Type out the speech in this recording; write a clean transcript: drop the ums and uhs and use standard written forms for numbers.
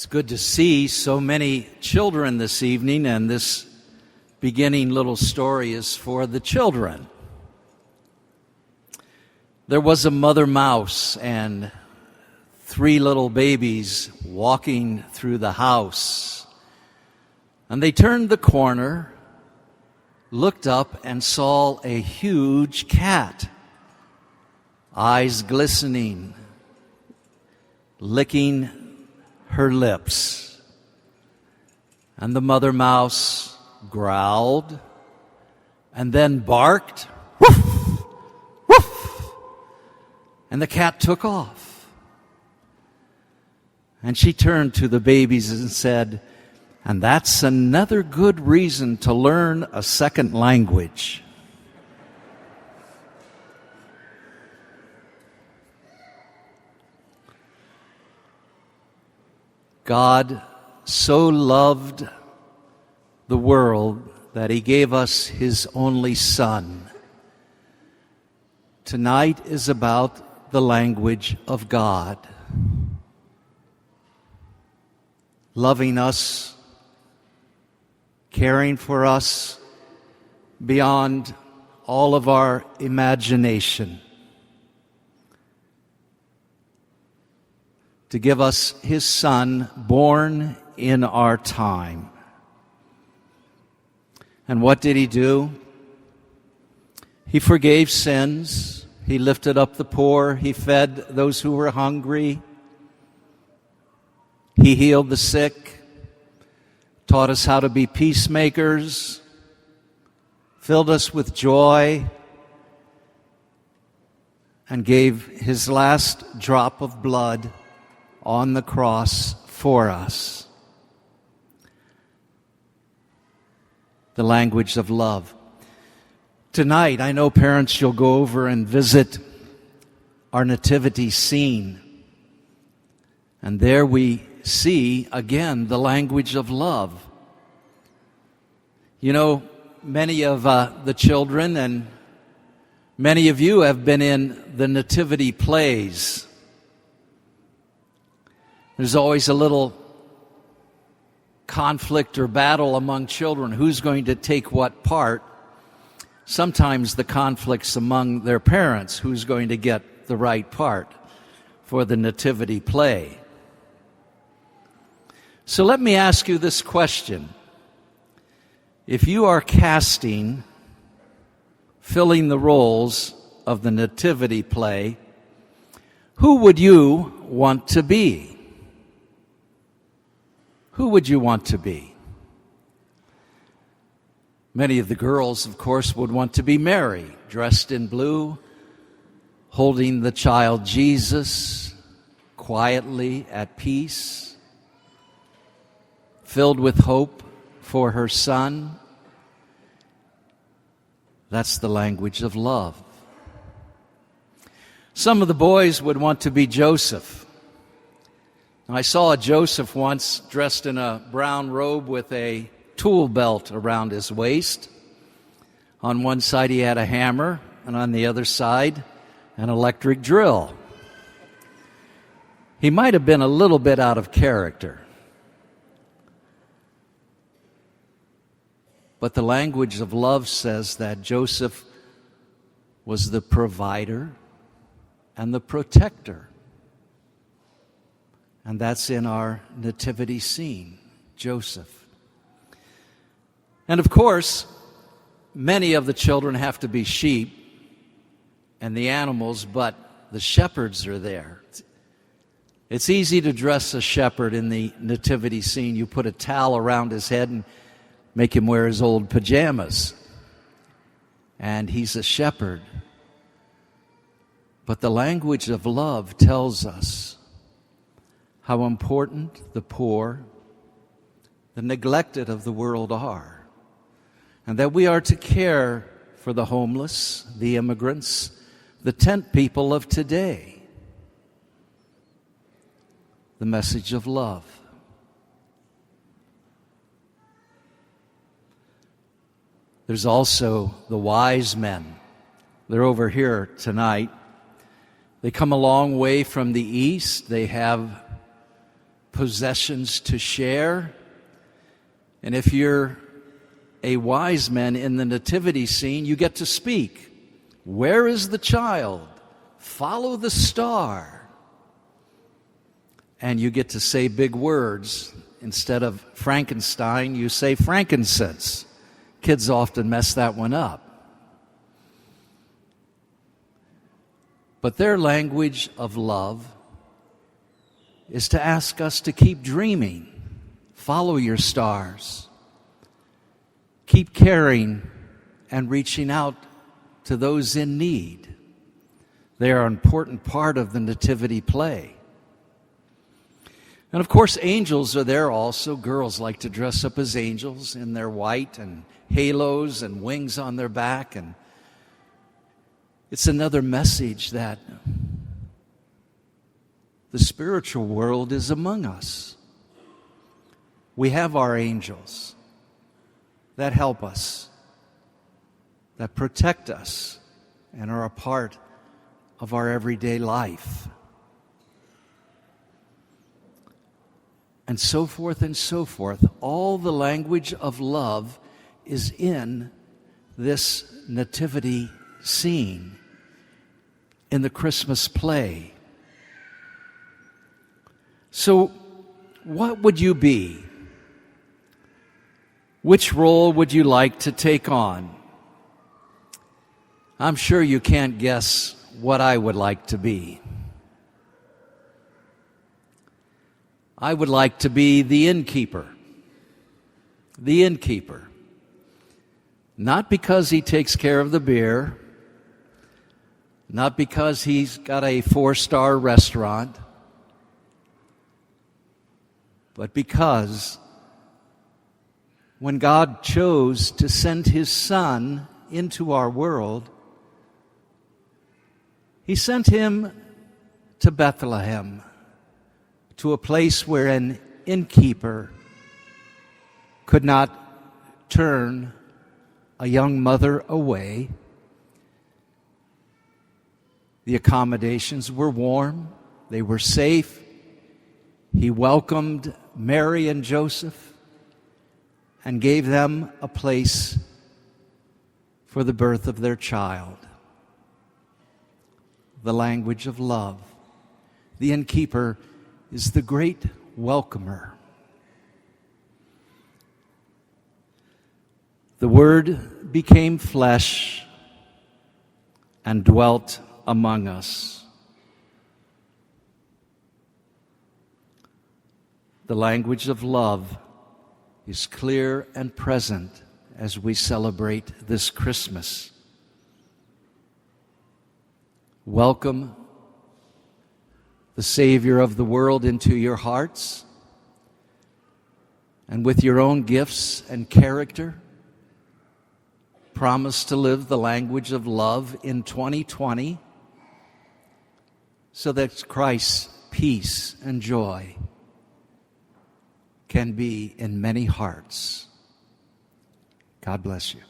It's good to see so many children this evening, and this beginning little story is for the children. There was a mother mouse and 3 little babies walking through the house. And they turned the corner, looked up, and saw a huge cat, eyes glistening, licking her lips. And the mother mouse growled and then barked, woof, woof, and the cat took off. And she turned to the babies and said, "And that's another good reason to learn a second language." God so loved the world that He gave us His only Son. Tonight is about the language of God. Loving us, caring for us beyond all of our imagination. To give us His Son born in our time. And what did He do? He forgave sins. He lifted up the poor. He fed those who were hungry. He healed the sick, taught us how to be peacemakers, filled us with joy, and gave His last drop of blood on the cross for us. The language of love. Tonight, I know parents, you'll go over and visit our nativity scene. And there we see, again, the language of love. You know, many of the children and many of you have been in the nativity plays. There's always a little conflict or battle among children. Who's going to take what part? Sometimes the conflict's among their parents. Who's going to get the right part for the nativity play? So let me ask you this question. If you are casting, filling the roles of the nativity play, who would you want to be? Who would you want to be? Many of the girls, of course, would want to be Mary, dressed in blue, holding the child Jesus, quietly at peace, filled with hope for her son. That's the language of love. Some of the boys would want to be Joseph. I saw a Joseph once dressed in a brown robe with a tool belt around his waist. On one side he had a hammer, and on the other side an electric drill. He might have been a little bit out of character. But the language of love says that Joseph was the provider and the protector. And that's in our nativity scene, Joseph. And of course, many of the children have to be sheep and the animals, but the shepherds are there. It's easy to dress a shepherd in the nativity scene. You put a towel around his head and make him wear his old pajamas. And he's a shepherd. But the language of love tells us how important the poor, the neglected of the world are, and that we are to care for the homeless, the immigrants, the tent people of today. The message of love. There's also the wise men. They're over here tonight. They come a long way from the east. They have possessions to share. And if you're a wise man in the nativity scene, you get to speak. Where is the child? Follow the star. And you get to say big words. Instead of Frankenstein, you say frankincense. Kids often mess that one up. But their language of love is to ask us to keep dreaming. Follow your stars. Keep caring and reaching out to those in need. They are an important part of the nativity play. And of course, angels are there also. Girls like to dress up as angels in their white and halos and wings on their back. And it's another message that the spiritual world is among us. We have our angels that help us, that protect us, and are a part of our everyday life. And so forth and so forth. All the language of love is in this nativity scene, in the Christmas play. So, what would you be? Which role would you like to take on? I'm sure you can't guess what I would like to be. I would like to be the innkeeper. The innkeeper. Not because he takes care of the beer, not because he's got a 4-star restaurant, but because when God chose to send His Son into our world, He sent Him to Bethlehem, to a place where an innkeeper could not turn a young mother away. The accommodations were warm, they were safe. He welcomed Mary and Joseph and gave them a place for the birth of their child. The language of love. The innkeeper is the great welcomer. The Word became flesh and dwelt among us. The language of love is clear and present as we celebrate this Christmas. Welcome the Savior of the world into your hearts, and with your own gifts and character, promise to live the language of love in 2020 so that Christ's peace and joy can be in many hearts. God bless you.